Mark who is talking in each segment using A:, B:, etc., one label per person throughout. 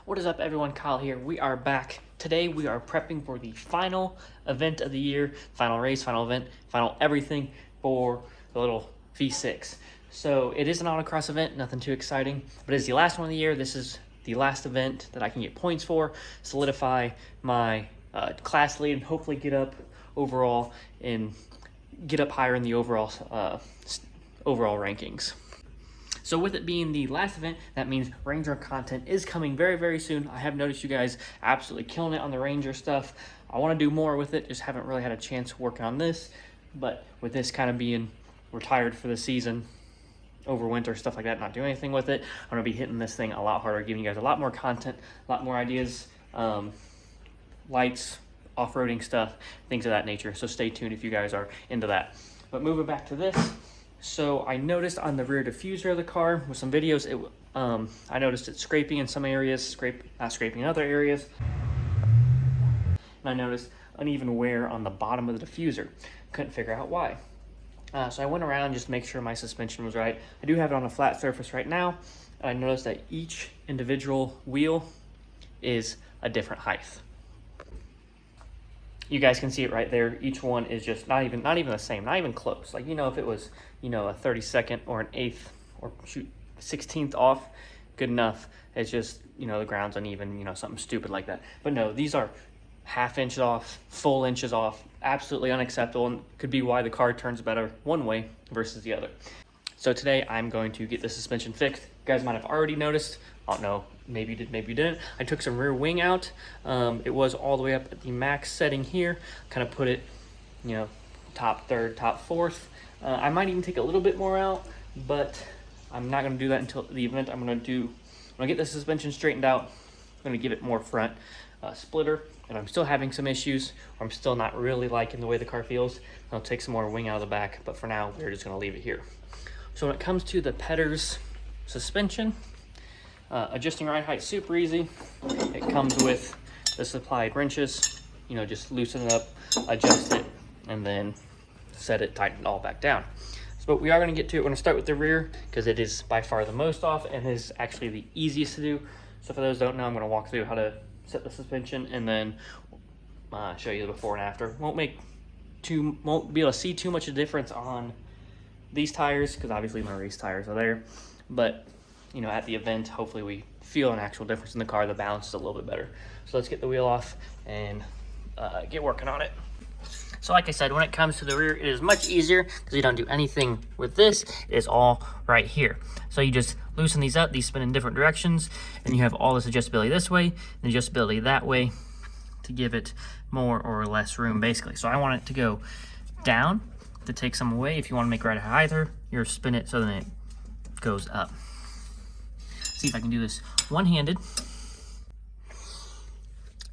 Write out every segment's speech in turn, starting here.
A: What is up, everyone? Kyle here. We are back. Today we are prepping for the final event of the year, final race, final event, final everything for the little V6. So it is an autocross event, nothing too exciting, but it's the last one of the year. This is the last event that I can get points for, solidify my class lead, and hopefully get up overall and get up higher in the overall rankings. So with it being the last event, that means Ranger content is coming very, very soon. I have noticed you guys absolutely killing it on the Ranger stuff. I want to do more with it, just haven't really had a chance working on this. But with this kind of being retired for the season, over winter, stuff like that, not doing anything with it, I'm going to be hitting this thing a lot harder, giving you guys a lot more content, a lot more ideas, lights, off-roading stuff, things of that nature. So stay tuned if you guys are into that. But moving back to this. So I noticed on the rear diffuser of the car with some videos, I noticed it scraping in some areas, not scraping in other areas. And I noticed uneven wear on the bottom of the diffuser. Couldn't figure out why. So I went around just to make sure my suspension was right. I do have it on a flat surface right now. I noticed that each individual wheel is a different height. You guys can see it right there. Each one is just not even the same, not even close. Like, you know, if it was, you know, a 32nd or an 8th or shoot 16th off, good enough. It's just, you know, the ground's uneven, you know, something stupid like that. But no, these are half inches off, full inches off, absolutely unacceptable, and could be why the car turns better one way versus the other. So today I'm going to get the suspension fixed. You guys might have already noticed. I don't know, maybe you did, maybe you didn't. I took some rear wing out. It was all the way up at the max setting here. Kind of put it, you know, top third, top fourth. I might even take a little bit more out, but I'm not gonna do that until the event. I'm gonna get the suspension straightened out. I'm gonna give it more front splitter. If I'm still having some issues, or I'm still not really liking the way the car feels, I'll take some more wing out of the back, but for now, we're just gonna leave it here. So when it comes to the Petters suspension, adjusting ride height, super easy. It comes with the supplied wrenches. You know, just loosen it up, adjust it, and then set it, tighten it all back down. So, but we are going to get to it. We're going to start with the rear because it is by far the most off and is actually the easiest to do. So for those who don't know, I'm going to walk through how to set the suspension and then show you the before and after. Won't be able to see too much of a difference on these tires because obviously my race tires are there, but you know, at the event, hopefully we feel an actual difference in the car. The balance is a little bit better. So let's get the wheel off and get working on it. So like I said, when it comes to the rear, it is much easier because you don't do anything with this. It is all right here. So you just loosen these up, these spin in different directions, and you have all this adjustability this way and adjustability that way to give it more or less room, basically. So I want it to go down to take some away. If you want to make it right either, you're spin it so then it goes up. See if I can do this one-handed.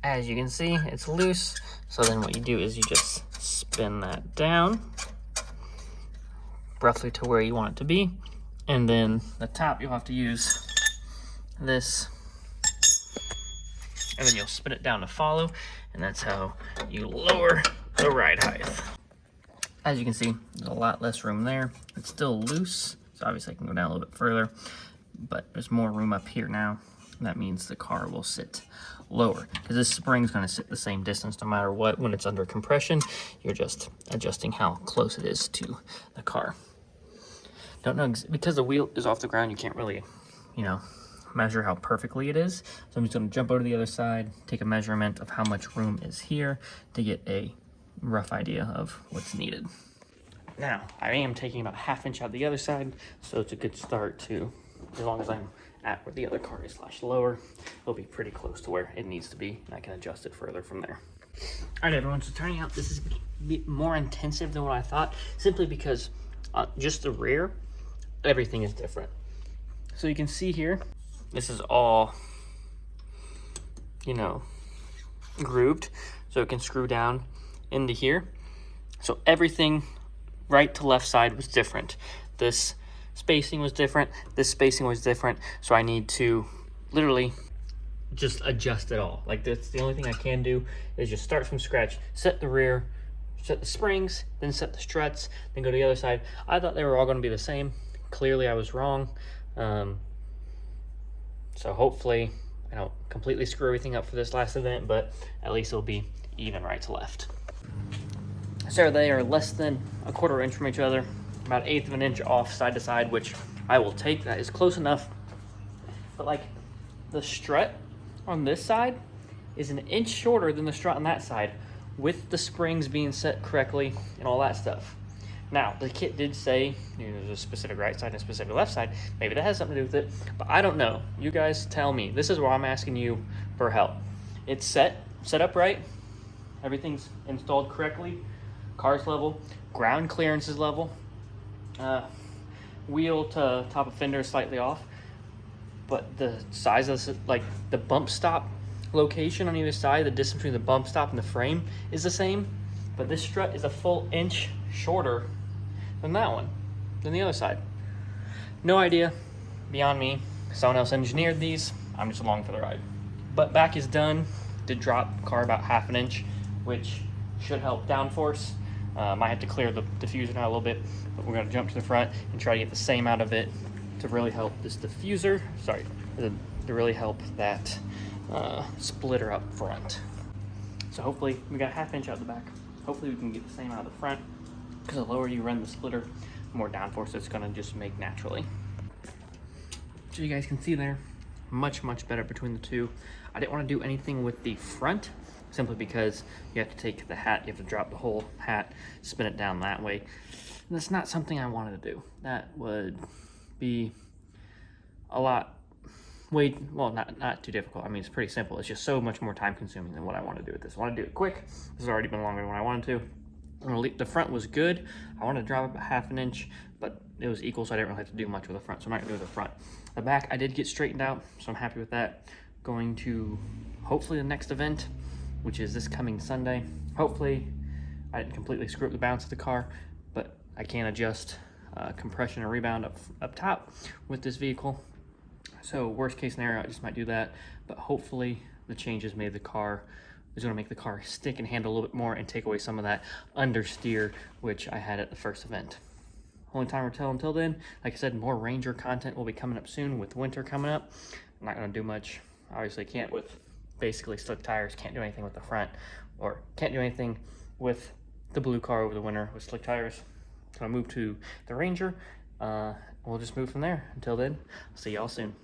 A: As you can see, it's loose. So then what you do is you just spin that down roughly to where you want it to be. And then the top, you'll have to use this. And then you'll spin it down to follow. And that's how you lower the ride height. As you can see, there's a lot less room there. It's still loose, so obviously I can go down a little bit further. But there's more room up here now. That means the car will sit lower because this spring is going to sit the same distance no matter what. When it's under compression, you're just adjusting how close it is to the car. Don't know, because the wheel is off the ground, you can't really, you know, measure how perfectly it is. So I'm just going to jump over to the other side, take a measurement of how much room is here to get a rough idea of what's needed. Now, I am taking about ½ inch out the other side, so it's a good start to, as long as I'm at where the other car is lower, it'll be pretty close to where it needs to be, and I can adjust it further from there. All right, everyone, so turning out this is more intensive than what I thought, simply because just the rear, everything is different. So you can see here, this is all, you know, grooved, so it can screw down into here. So everything right to left side was different. This spacing was different, this spacing was different, so I need to literally just adjust it all. Like, that's the only thing I can do is just start from scratch, set the rear, set the springs, then set the struts, then go to the other side. I thought they were all going to be the same. Clearly I was wrong. So hopefully I don't completely screw everything up for this last event, but at least it'll be even right to left. So they are less than a quarter inch from each other, about 1/8 of an inch off side to side, which I will take. That is close enough. But like the strut on this side is 1 inch shorter than the strut on that side, with the springs being set correctly and all that stuff. Now, the kit did say, there's a specific right side and a specific left side. Maybe that has something to do with it, but I don't know. You guys tell me. This is where I'm asking you for help. It's set up right. Everything's installed correctly. Car's level. Ground clearance is level. Wheel to top of fender is slightly off. But the size of like the bump stop location on either side, the distance between the bump stop and the frame is the same. But this strut is a full inch shorter than that one, than the other side. No idea, beyond me. Someone else engineered these. I'm just along for the ride. But back is done. Did drop car about 1/2 inch, which should help downforce. Might have to clear the diffuser now a little bit, but we're gonna jump to the front and try to get the same out of it to really help this diffuser. Sorry, to really help that splitter up front. So hopefully we got 1/2 inch out the back. Hopefully we can get the same out of the front, because the lower you run the splitter, the more downforce it's gonna just make naturally. So you guys can see there, much better between the two. I didn't want to do anything with the front, simply because you have to take the hat, you have to drop the whole hat, spin it down that way. And that's not something I wanted to do. That would be a lot, not too difficult. I mean, it's pretty simple. It's just so much more time consuming than what I want to do with this. I want to do it quick. This has already been longer than what I wanted to. The front was good. I wanted to drop it about 1/2 inch, but it was equal, so I didn't really have to do much with the front, so I'm not gonna do the front. The back I did get straightened out, so I'm happy with that. Going to hopefully the next event, which is this coming Sunday. Hopefully I didn't completely screw up the balance of the car, but I can adjust compression and rebound up top with this vehicle. So worst case scenario, I just might do that, but hopefully the changes made the car is going to make the car stick and handle a little bit more and take away some of that understeer, which I had at the first event. Only time will tell until then. Like I said, more Ranger content will be coming up soon with winter coming up. I'm not going to do much. Obviously can't with basically slick tires, can't do anything with the front, or can't do anything with the blue car over the winter with slick tires. So I move to the Ranger. We'll just move from there. Until then, I'll see y'all soon.